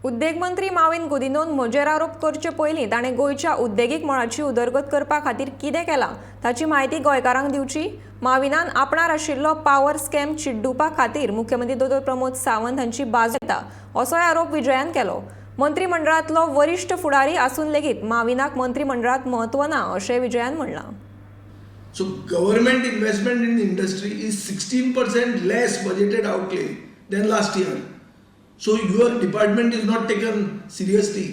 उद्देग मंत्री माविन गुदिन्होन म्हजेर आरोप करचे पयलीं ताणें गोंयच्या उद्देगीक मळाची उदरगत करपा खातीर कितें केलां ताची म्हायती गोंयकारांक दिवची। माविनान आपणार आशिल्लो पावर स्कॅम चिड्डुपा खातीर मुख्यमंत्री दोतोर प्रमोद सावंत हांची बाजू घेता असोय आरोप विजयान केलो। मंत्रिमंडळांतलो वरिश्ठ फुडारी आसून लेगीत माविनाक मंत्रिमंडळांत म्हत्व ना अशें विजयान म्हणलां। So government investment in industry is 16% less budgeted outlay than last year. So your department is not taken seriously,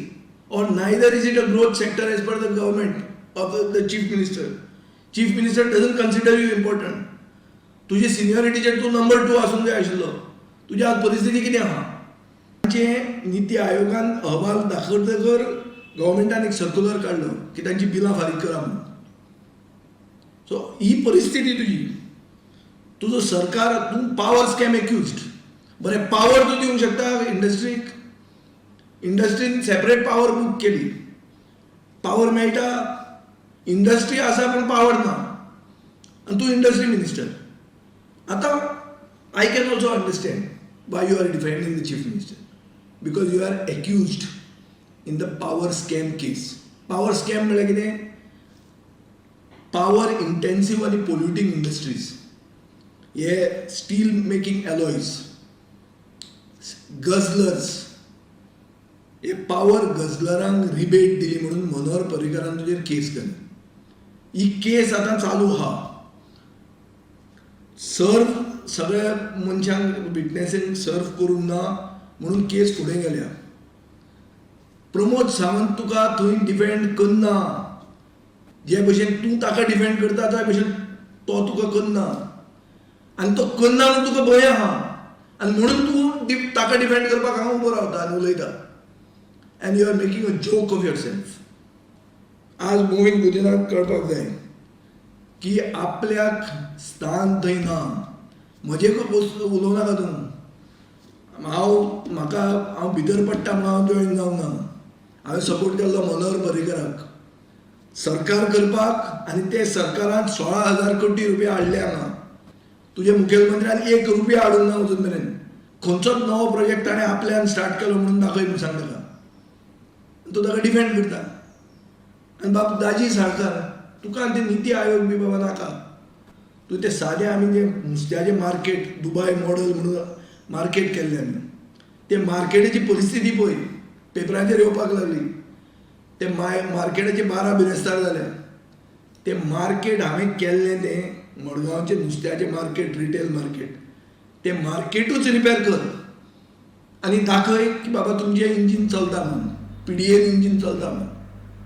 or neither is it a growth sector as per the government of the chief minister. Chief minister doesn't consider you important. तुझे seniority chair तू number 2 आसूंक जाय आशिल्लो. तुजी आज परिस्थिती कितें आहा? तांचे नीती आयोगान अहवाल दाखयतकर गव्हर्मेंटान एक सर्क्युलर काडलो की तांची बिलां फारीक करा म्हणून। सो ही परिस्थिती तुझो सरकार तू पावर स्कॅम एक्युज्ड बरें पावर तू दिवंक शकता इंडस्ट्रीन सेपरेट पावर बूक केली पावर मेळटा इंडस्ट्री आसा पण पावर ना आनी तू इंडस्ट्री मिनिस्टर। आतां I can also understand why you are defending the chief minister because you are accused in the power scam case. Power scam म्हळ्यार कितें? पावर इंटेन्सिव्ह आणि पोल्युटिंग इंडस्ट्रीज हे स्टील मेकिंग एलॉयज गझलर्स हे power गझलरांक rebate दिली म्हणून मनोहर पर्रीकरान तुजेर केस केली। ही केस आतां चालू आहा। सर्व सगळ्या मनशांक विटनेसींक सर्व करूंक ना म्हणून केस फुडें गेल्या। प्रमोद सावंत तुका थंय डिफेंड करना जे भशेन तूं ताका डिफेंड करता त्या भशेन तो तुका करना आनी तो करना म्हणून तुका भंय आहा आनी म्हणून तूं ताका डिफेंड करपाक हांव उबो रावता आनी उलयता and you are making a joke of yourself. आज मोविन गुदिन्हाक कळपाक जाय की आपल्याक स्थान थंय ना। म्हजे उलोवं नाका तूं हांव भितर पडटा म्हणून हांव जॉयन जावंक ना। हांवें सपोर्ट केल्लो मनोहर पर्रीकराक सरकार करपाक आनी ते सरकारान 16,000 कोटी रुपया हाडले हांगा। तुझे मुखेलमंत्र्यान 1 रुपया हाडूंक ना अजून मेरेन। खंयचोच नवो प्रोजेक्ट ताणें आपल्यान स्टार्ट केलो म्हणून दाखय म्हणून सांग ताका। तूं ताका डिफेंड करता आनी बाब दाजी सरकार तुका ते नीती आयोग बी बाबा नाका। तूं ते सादें आमी जे नुस्त्याचें मार्केट दुबय मॉडल म्हणून मार्केट केल्लें आमी ते मार्केटाची परिस्थिती पळय पेपराचेर येवपाक लागली। ते मार्केटाचे 12 बिरेस्तार जाल्या। ते मार्केट हांवें केल्लें तें मडगांवचें नुस्त्याचें मार्केट रिटेल मार्केट ते मार्केटूच रिपेर कर आनी दाखय की बाबा तुमचें इंजीन चलता म्हणून PDN इंजीन चलता म्हणून।